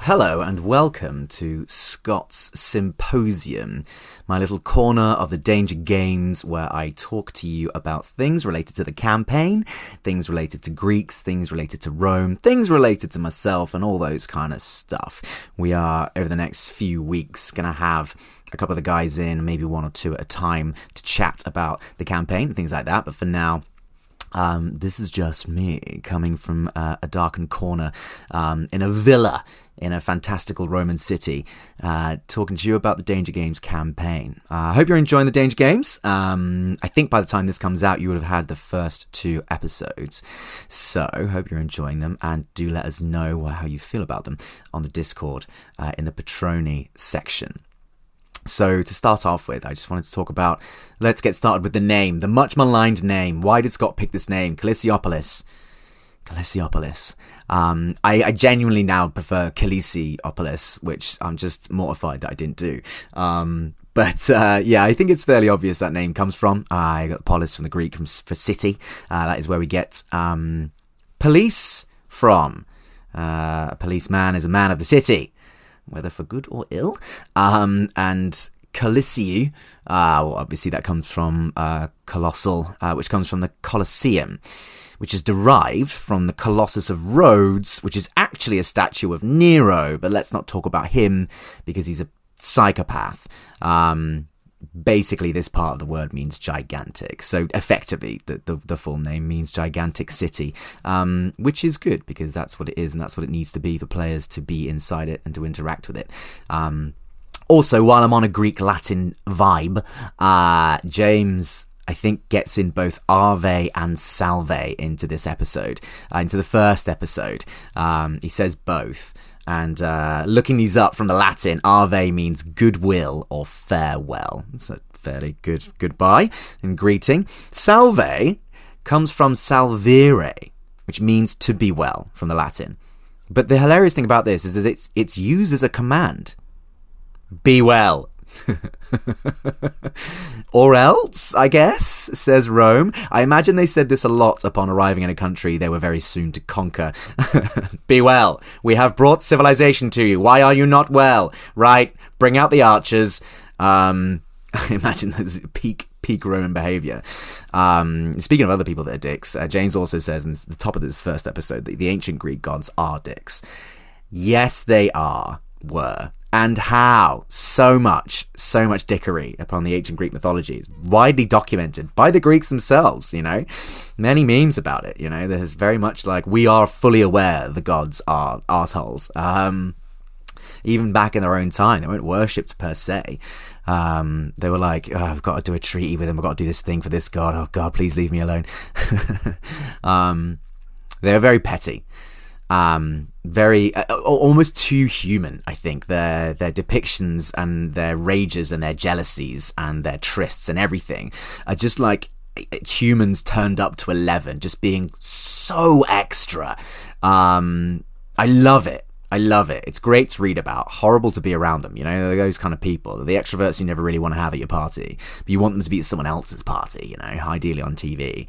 Hello and welcome to Scott's Symposium, my little corner of the Danger Games where I talk to you about things related to the campaign, things related to Greeks, things related to Rome, things related to myself and all those kind of stuff. We are, over the next few weeks, going to have a couple of the guys in, maybe one or two at a time, to chat about the campaign and things like that, but for now, this is just me coming from a darkened corner in a villa in a fantastical Roman city, talking to you about the Danger Games campaign. I hope you're enjoying the Danger Games. I think by the time this comes out, you would have had the first 2 episodes. So, hope you're enjoying them, and do let us know how you feel about them on the Discord in the Patroni section. So, to start off with, I just wanted to talk about, let's get started with the name, the much maligned name. Why did Scott pick this name? Calissiopolis. I genuinely now prefer Calisiopolis, which I'm just mortified that I didn't do. But I think it's fairly obvious that name comes from. I got polis from the Greek for city. That is where we get police from. A policeman is a man of the city, whether for good or ill. And Colossi, obviously that comes from colossal, which comes from the Colosseum, which is derived from the Colossus of Rhodes, which is actually a statue of Nero, but let's not talk about him because he's a psychopath. Basically, this part of the word means gigantic. So effectively, the full name means gigantic city, which is good because that's what it is and that's what it needs to be for players to be inside it and to interact with it. Also, while I'm on a Greek-Latin vibe, James, I think, gets in both Ave and Salve into this episode, into the first episode. He says both. And looking these up from the Latin, Ave means goodwill or farewell. It's a fairly good goodbye and greeting. Salve comes from salvere, which means to be well from the Latin. But the hilarious thing about this is that it's used as a command. Be well. Or else, I guess, says Rome. I imagine they said this a lot upon arriving in a country they were very soon to conquer. Be well. We have brought civilization to you. Why are you not well? Right, bring out the archers. I imagine there's peak Roman behaviour. Speaking of other people that are dicks, James also says in the top of this first episode that the ancient Greek gods are dicks. Yes, they were. And how? So much dickery upon the ancient Greek mythology is widely documented by the Greeks themselves, Many memes about it, There's very much like, we are fully aware the gods are arseholes. Even back in their own time, they weren't worshipped per se. They were like, I've got to do a treaty with him, I've got to do this thing for this god, oh god, please leave me alone. They were very petty. Very almost too human. I think their depictions and their rages and their jealousies and their trysts and everything are just like humans turned up to 11, just being so extra. I love it. It's great to read about, horrible to be around them, those kind of people, the extroverts you never really want to have at your party, but you want them to be at someone else's party, ideally on TV.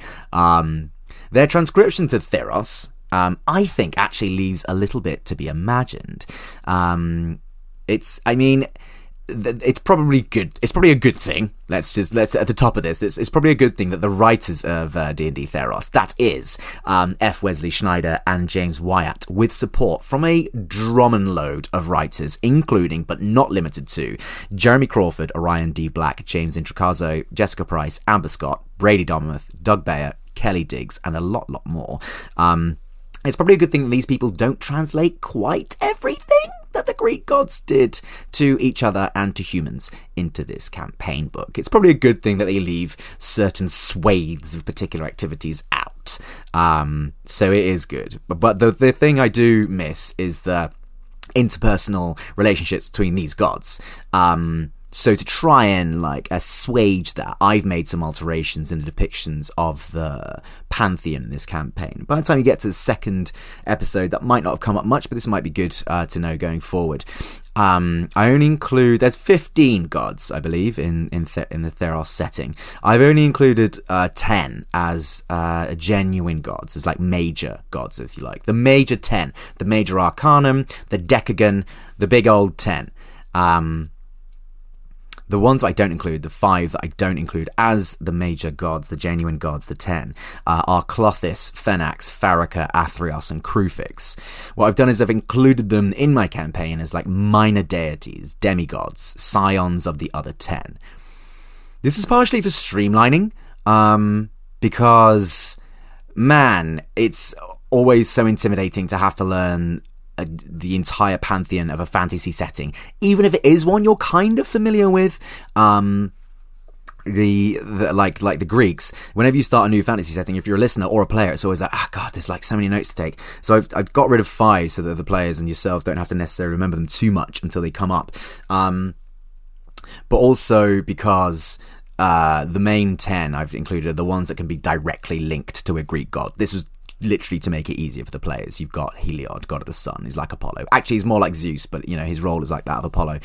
Their transcription to Theros, I think, actually leaves a little bit to be imagined. It's probably good. It's probably a good thing. Let's at the top of this. It's probably a good thing that the writers of D&D Theros, that is F. Wesley Schneider and James Wyatt, with support from a Drummond load of writers, including but not limited to Jeremy Crawford, Orion D. Black, James Introcaso, Jessica Price, Amber Scott, Brady Domermuth, Doug Bayer, Kelly Diggs, and a lot more. It's probably a good thing that these people don't translate quite everything that the Greek gods did to each other and to humans into this campaign book. It's probably a good thing that they leave certain swathes of particular activities out. So it is good. But the thing I do miss is the interpersonal relationships between these gods. So to try and like assuage that, I've made some alterations in the depictions of the pantheon in this campaign. By the time you get to the second episode, that might not have come up much, but this might be good to know going forward. I only include, there's 15 gods, I believe, in the Theros setting. I've only included 10 as genuine gods, as like major gods, if you like. The major 10, the major arcanum, the decagon, the big old 10. The ones I don't include, the 5 that I don't include as the major gods, the genuine gods, the 10, are Clothis, Phenax, Faraka, Athreos, and Crufix. What I've done is I've included them in my campaign as like minor deities, demigods, scions of the other 10. This is partially for streamlining, because, man, it's always so intimidating to have to learn the entire pantheon of a fantasy setting, even if it is one you're kind of familiar with. The Greeks, whenever you start a new fantasy setting, if you're a listener or a player, it's always like, god, there's like so many notes to take. So I've got rid of 5 so that the players and yourselves don't have to necessarily remember them too much until they come up. But also because the main 10 I've included are the ones that can be directly linked to a Greek god. This was literally to make it easier for the players. You've got Heliod, god of the sun. He's like Apollo. Actually, he's more like Zeus, but you know, his role is like that of Apollo.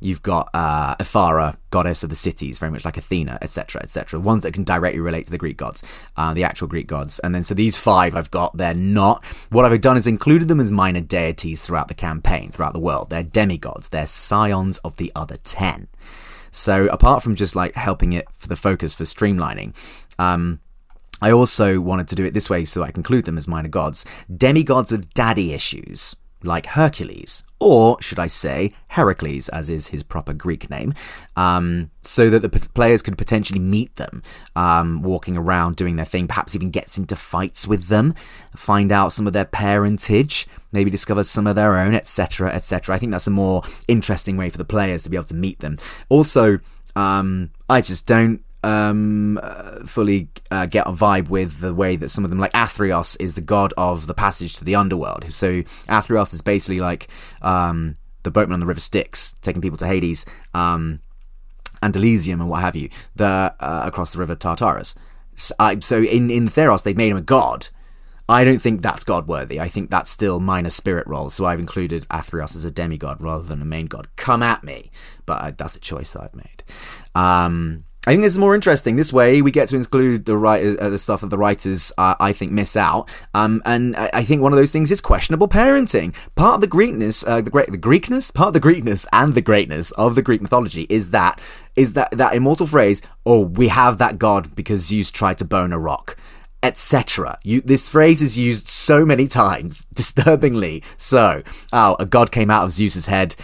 You've got Amphora, goddess of the cities, very much like Athena, etc., etc. Ones that can directly relate to the Greek gods, the actual Greek gods. And then so these 5 I've got, they're not. What I've done is included them as minor deities throughout the campaign, throughout the world. They're demigods. They're scions of the other 10. So apart from just like helping it for the focus for streamlining, I also wanted to do it this way so I can include them as minor gods. Demigods with daddy issues, like Hercules, or should I say Heracles, as is his proper Greek name, so that the players could potentially meet them, walking around doing their thing, perhaps even gets into fights with them, find out some of their parentage, maybe discover some of their own, etc., etc. I think that's a more interesting way for the players to be able to meet them. Also, I just don't fully get a vibe with the way that some of them, like Athreos is the god of the passage to the underworld. So Athreos is basically like the boatman on the river Styx, taking people to Hades, and Elysium and what have you, across the river Tartarus. So in Theros they've made him a god. I don't think that's god worthy. I think that's still minor spirit roles. So I've included Athreos as a demigod rather than a main god. Come at me, but that's a choice I've made. I think this is more interesting. This way, we get to include the stuff that the writers, I think, miss out. And I think one of those things is questionable parenting. Part of the Greekness, part of the Greekness and the greatness of the Greek mythology is that immortal phrase, "Oh, we have that god because Zeus tried to bone a rock," etc. This phrase is used so many times, disturbingly so. Oh, a god came out of Zeus's head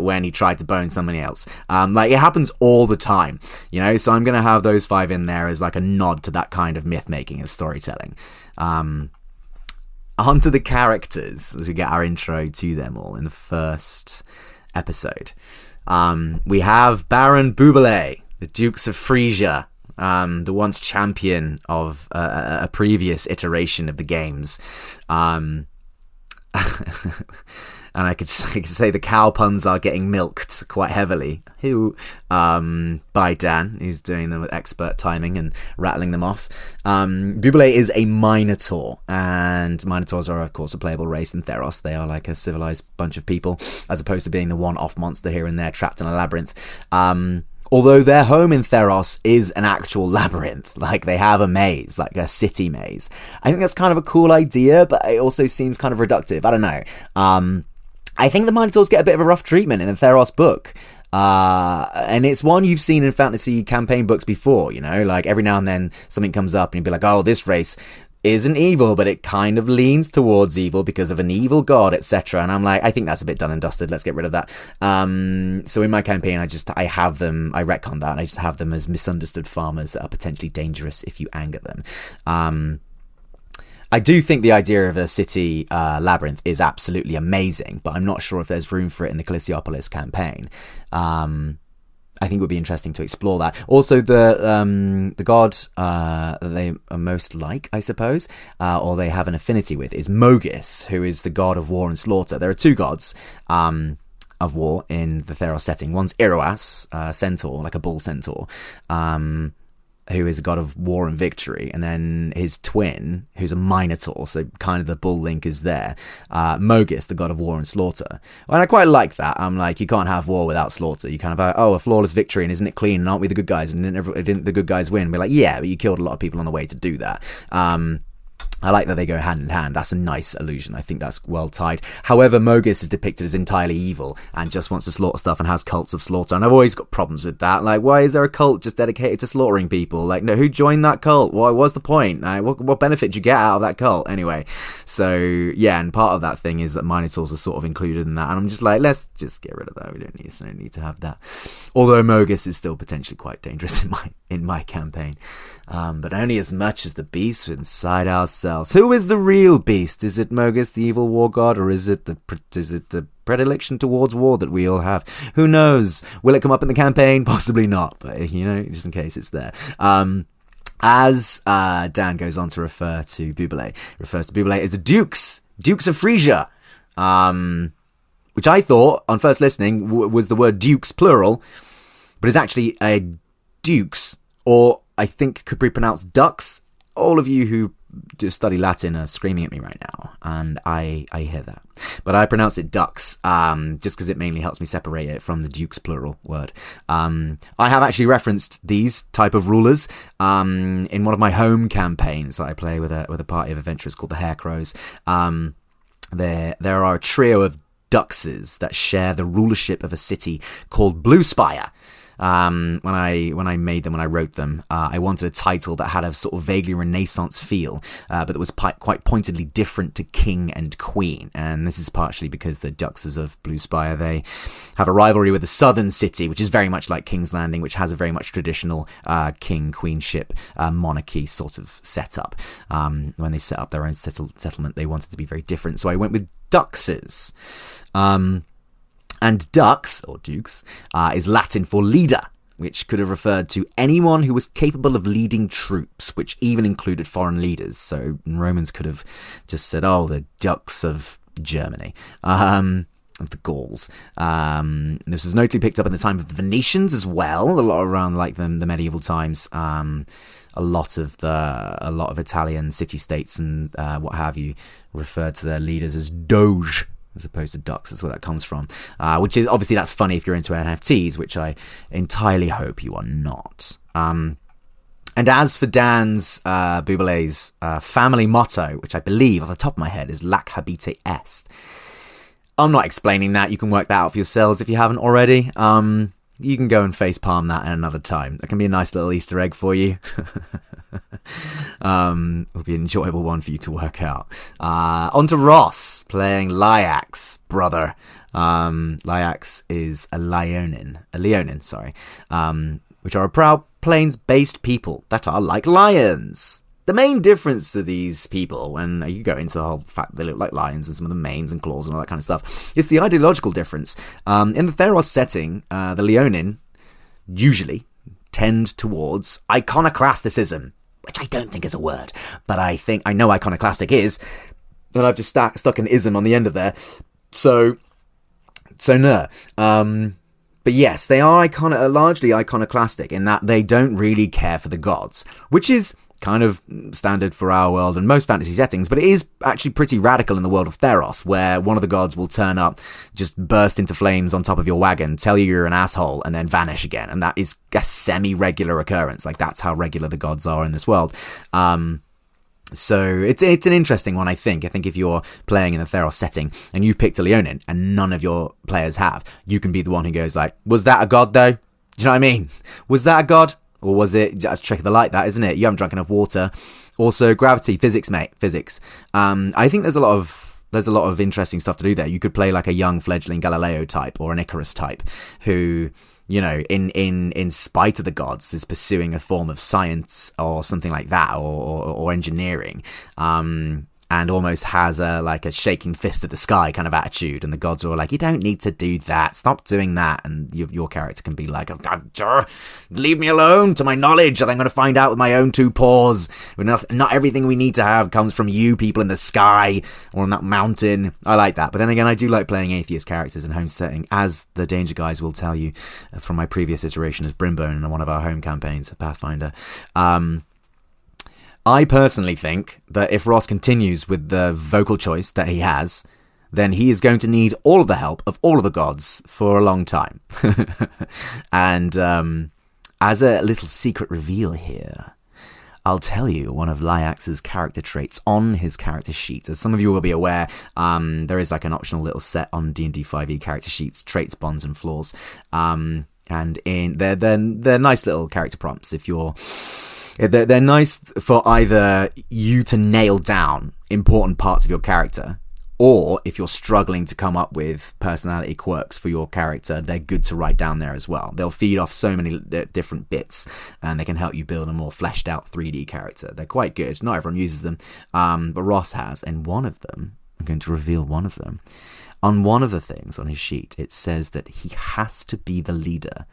when he tried to bone somebody else. Like, it happens all the time, you know. So I'm going to have those 5 in there as like a nod to that kind of myth making and storytelling. On to the characters as we get our intro to them all in the first episode. We have Baron Boubelais, the Dukes of Frisia, the once champion of a previous iteration of the games. And I could say the cow puns are getting milked quite heavily. By Dan, who's doing them with expert timing and rattling them off. Boubelais is a Minotaur, and Minotaurs are, of course, a playable race in Theros. They are like a civilized bunch of people, as opposed to being the one-off monster here and there trapped in a labyrinth. Although their home in Theros is an actual labyrinth, like they have a maze, like a city maze. I think that's kind of a cool idea, but it also seems kind of reductive. I don't know. I think the Minotaurs get a bit of a rough treatment in the Theros book. And it's one you've seen in fantasy campaign books before, you know, like every now and then something comes up and you'd be like, oh, this race isn't evil, but it kind of leans towards evil because of an evil god, etc. And I'm like, I think that's a bit done and dusted. Let's get rid of that. So in my campaign, I have them, I retcon that, and I just have them as misunderstood farmers that are potentially dangerous if you anger them. I do think the idea of a city labyrinth is absolutely amazing, but I'm not sure if there's room for it in the Callisiopolis campaign. I think it would be interesting to explore that. Also, the god that they are most like, I suppose, or they have an affinity with, is Mogis, who is the god of war and slaughter. There are 2 gods, of war in the Theros setting. One's Iroas, centaur, like a bull centaur, who is a god of war and victory, and then his twin, who's a minotaur, so kind of the bull link is there. Mogis, the god of war and slaughter. And I quite like that. I'm like, you can't have war without slaughter. You kind of a flawless victory, and isn't it clean? And aren't we the good guys? And didn't the good guys win? We're like, yeah, but you killed a lot of people on the way to do that. I like that they go hand in hand. That's a nice illusion. I think that's well tied. However, Mogis is depicted as entirely evil and just wants to slaughter stuff and has cults of slaughter. And I've always got problems with that. Like, why is there a cult just dedicated to slaughtering people? Like, no, who joined that cult? What's the point? What benefit do you get out of that cult? Anyway, so yeah, and part of that thing is that Minotaurs are sort of included in that. And I'm just like, let's just get rid of that. We don't need to have that. Although Mogis is still potentially quite dangerous in my campaign. But only as much as the beast inside ourselves. Who is the real beast? Is it Mogis, the evil war god, or is it the predilection towards war that we all have? Who knows? Will it come up in the campaign? Possibly not, but just in case it's there. As Dan goes on to refer to Bubalé, refers to Bubalé as the Dukes of Frisia, which I thought on first listening was the word Dukes plural, but it's actually a Dukes, or I think could be pronounced ducks. All of you who do study Latin are screaming at me right now, and I hear that. But I pronounce it ducks, just because it mainly helps me separate it from the Duke's plural word. I have actually referenced these type of rulers in one of my home campaigns that I play with a party of adventurers called the Harecrows. There are a trio of duxes that share the rulership of a city called Bluespire. When I made them, when I wrote them, I wanted a title that had a sort of vaguely Renaissance feel, but that was quite pointedly different to king and queen. And this is partially because the Duxes of Bluespire, they have a rivalry with the southern city, which is very much like King's Landing, which has a very much traditional king-queenship monarchy sort of setup. When they set up their own settlement, they wanted to be very different. So I went with Duxes. And dux, or dukes, is Latin for leader, which could have referred to anyone who was capable of leading troops, which even included foreign leaders. So Romans could have just said, the dux of Germany, of the Gauls. This was notably picked up in the time of the Venetians as well, a lot around like the medieval times. A lot of Italian city-states and what have you referred to their leaders as doge, as opposed to ducks. That's where that comes from. Which is, obviously, that's funny if you're into NFTs, which I entirely hope you are not. And as for Dan's, Bubalé's family motto, which I believe, off the top of my head, is Lac habite est. I'm not explaining that. You can work that out for yourselves if you haven't already. You can go and facepalm that at another time. That can be a nice little Easter egg for you. It'll be an enjoyable one for you to work out. On to Ross, playing Lyax, brother. Lyax is a Leonin, which are a proud plains-based people that are like lions. The main difference to these people, when you go into the whole fact that they look like lions and some of the manes and claws and all that kind of stuff, is the ideological difference. In the Theros setting, the Leonin usually tend towards iconoclasticism, which I don't think is a word, but I know iconoclastic is, and I've just stuck an ism on the end of there. So no. But yes, they are largely iconoclastic in that they don't really care for the gods, which is kind of standard for our world and most fantasy settings, but it is actually pretty radical in the world of Theros, where one of the gods will turn up, just burst into flames on top of your wagon, tell you you're an asshole, and then vanish again. And that is a semi-regular occurrence. Like, that's how regular the gods are in this world. So it's an interesting one, I think. I think if you're playing in a Theros setting and you've picked a Leonin and none of your players have, you can be the one who goes like, was that a god though? Do you know what I mean? Was that a god? Or was it just a trick of the light, that, isn't it? You haven't drunk enough water. Also, gravity, physics, mate, physics. I think there's a lot of interesting stuff to do there. You could play like a young fledgling Galileo type or an Icarus type who, in spite of the gods, is pursuing a form of science or something like that, or engineering. and almost has a shaking fist at the sky kind of attitude, and the gods are all like, you don't need to do that, stop doing that, and your character can be like, leave me alone, to my knowledge that I'm going to find out with my own two paws. Not everything we need to have comes from you people in the sky or on that mountain. I like that. But then again, I do like playing atheist characters in home setting, as the Danger Guys will tell you from my previous iteration as Brimbone in one of our home campaigns, Pathfinder. I personally think that if Ross continues with the vocal choice that he has, then he is going to need all of the help of all of the gods for a long time. And as a little secret reveal here, I'll tell you one of Lyax's character traits on his character sheet. As some of you will be aware, there is like an optional little set on D&D 5e character sheets, traits, bonds, and flaws. And they're nice little character prompts. They're nice for either you to nail down important parts of your character, or if you're struggling to come up with personality quirks for your character, they're good to write down there as well. They'll feed off so many different bits, and they can help you build a more fleshed out 3D character. They're quite good. Not everyone uses them, but Ross has, and one of them, I'm going to reveal one of them. On one of the things on his sheet, it says that he has to be the leader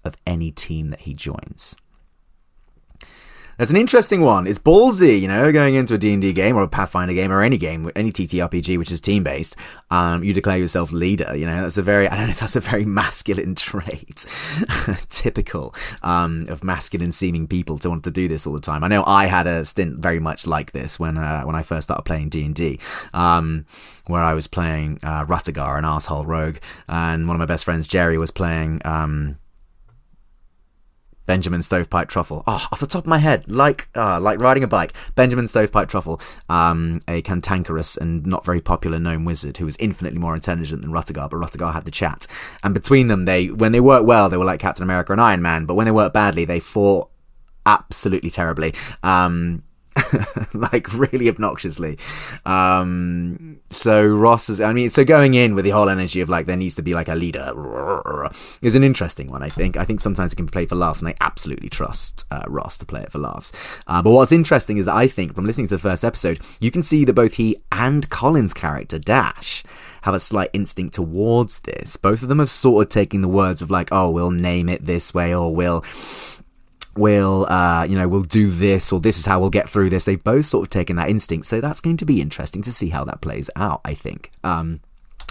of any team that he joins. That's an interesting one. It's ballsy, going into a D&D game or a Pathfinder game or any TTRPG which is team-based. You declare yourself leader, that's I don't know if that's a very masculine trait. Typical of masculine-seeming people to want to do this all the time. I know I had a stint very much like this when I first started playing D&D, where I was playing Rutagar, an arsehole rogue, and one of my best friends, Jerry, was playing Benjamin Stovepipe Truffle. Oh, off the top of my head, like riding a bike. Benjamin Stovepipe Truffle, a cantankerous and not very popular gnome wizard who was infinitely more intelligent than Rutagar, but Rutagar had the chat. And between them, when they worked well, they were like Captain America and Iron Man, but when they worked badly, they fought absolutely terribly. Like really obnoxiously. So Ross so going in with the whole energy of like there needs to be like a leader is an interesting one. I think sometimes it can play for laughs, and I absolutely trust Ross to play it for laughs. But what's interesting is that I think from listening to the first episode, you can see that both he and Colin's character Dash have a slight instinct towards this. Both of them have sort of taken the words of like, oh, we'll name it this way, or we'll do this, or this is how we'll get through this. They've both sort of taken that instinct, so that's going to be interesting to see how that plays out, I think.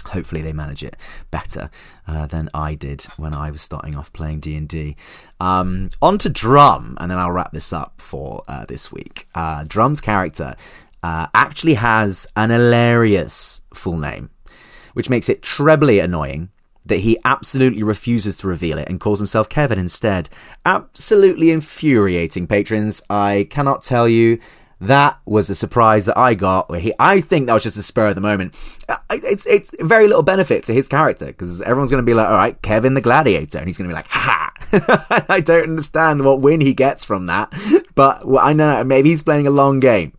Hopefully they manage it better than I did when I was starting off playing D&D. On to Drum, and then I'll wrap this up for this week. Drum's character actually has an hilarious full name, which makes it trebly annoying that he absolutely refuses to reveal it and calls himself Kevin instead. Absolutely infuriating, patrons. I cannot tell you. That was a surprise that I got. I think that was just a spur of the moment. It's very little benefit to his character, because everyone's going to be like, all right, Kevin the Gladiator. And he's going to be like, ha ha. I don't understand what win he gets from that. But I know, maybe he's playing a long game.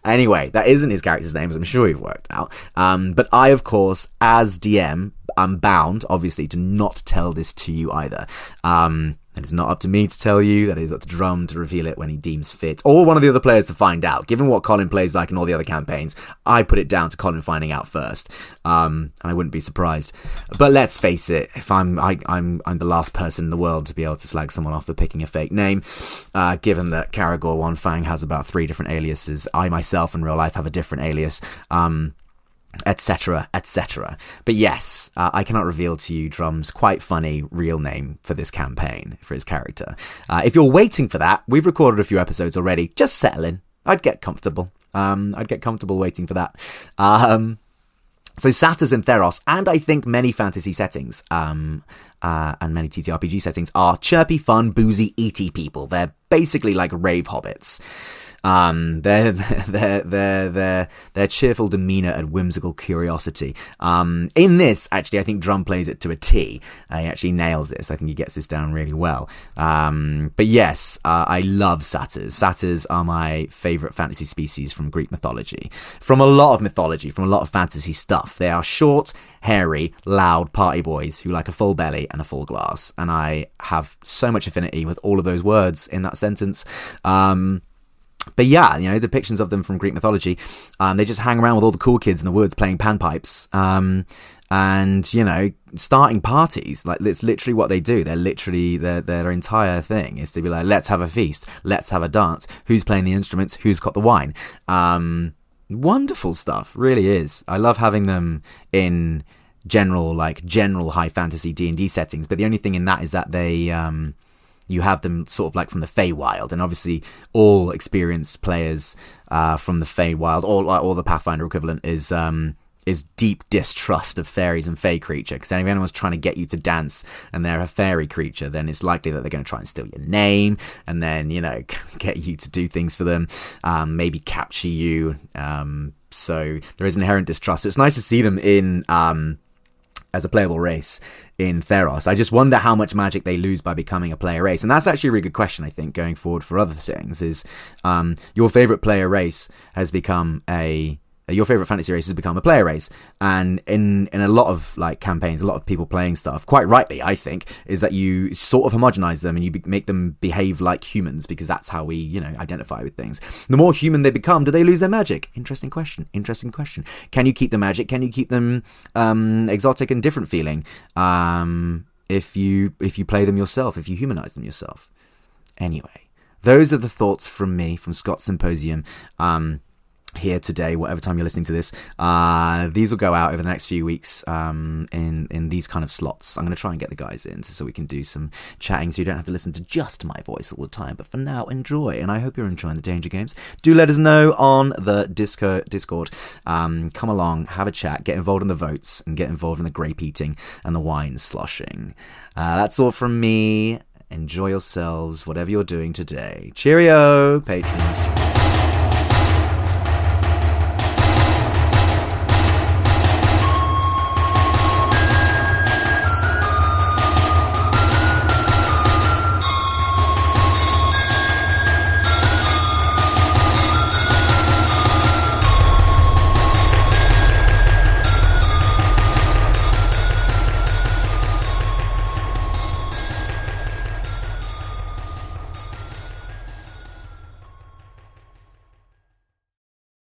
Anyway, that isn't his character's name, as I'm sure you've worked out. But I, of course, as DM, I'm bound, obviously, to not tell this to you either. It is not up to me to tell you. That is up to Drum to reveal it when he deems fit, or one of the other players to find out. Given what Colin plays like in all the other campaigns, I put it down to Colin finding out first, and I wouldn't be surprised. But let's face it, if I'm the last person in the world to be able to slag someone off for picking a fake name, given that Karagor One Fang has about 3 different aliases. I myself in real life have a different alias. Etc. But yes, I cannot reveal to you Drum's quite funny real name for this campaign, for his character. If you're waiting for that, we've recorded a few episodes already. Just settle in. I'd get comfortable. Waiting for that. So Satyrs in Theros, and I think many fantasy settings, and many TTRPG settings, are chirpy, fun, boozy, eaty people. They're basically like rave hobbits. Their cheerful demeanor and whimsical curiosity. In this, actually, I think Drum plays it to a T. He actually nails this. I think he gets this down really well. But yes, I love satyrs. Satyrs are my favorite fantasy species from Greek mythology. From a lot of fantasy stuff. They are short, hairy, loud party boys who like a full belly and a full glass. And I have so much affinity with all of those words in that sentence. But yeah, you know, depictions of them from Greek mythology, they just hang around with all the cool kids in the woods playing panpipes, and, you know, starting parties. Like, it's literally what they do. They're literally, their entire thing is to be like, let's have a feast, let's have a dance, who's playing the instruments, who's got the wine. Wonderful stuff, really is. I love having them in general high fantasy D&D settings, but the only thing in that is that they you have them sort of like from the Feywild, and obviously all experienced players from the Feywild, or the Pathfinder equivalent, is deep distrust of fairies and fey creature, because if anyone's trying to get you to dance and they're a fairy creature, then it's likely that they're going to try and steal your name, and then, you know, get you to do things for them, maybe capture you. So there is inherent distrust. So it's nice to see them in as a playable race in Theros. I just wonder how much magic they lose by becoming a player race. And that's actually a really good question, I think, going forward for other things, is your favorite player race has become your favorite fantasy race has become a player race. And in a lot of like campaigns, a lot of people playing stuff, quite rightly, I think, is that you sort of homogenize them and you make them behave like humans, because that's how we, you know, identify with things. The more human they become, do they lose their magic? Interesting question. Can you keep the magic? Can you keep them exotic and different feeling if you play them yourself, if you humanize them yourself? Anyway, those are the thoughts from me, from Scott's Symposium, here today, whatever time you're listening to this. These will go out over the next few weeks in these kind of slots. I'm going to try and get the guys in so we can do some chatting, so you don't have to listen to just my voice all the time. But for now, enjoy, and I hope you're enjoying the Danger Games. Do let us know on the Discord. Come along, have a chat, get involved in the votes, and get involved in the grape eating and the wine sloshing. That's all from me. Enjoy yourselves, whatever you're doing today. Cheerio, patrons.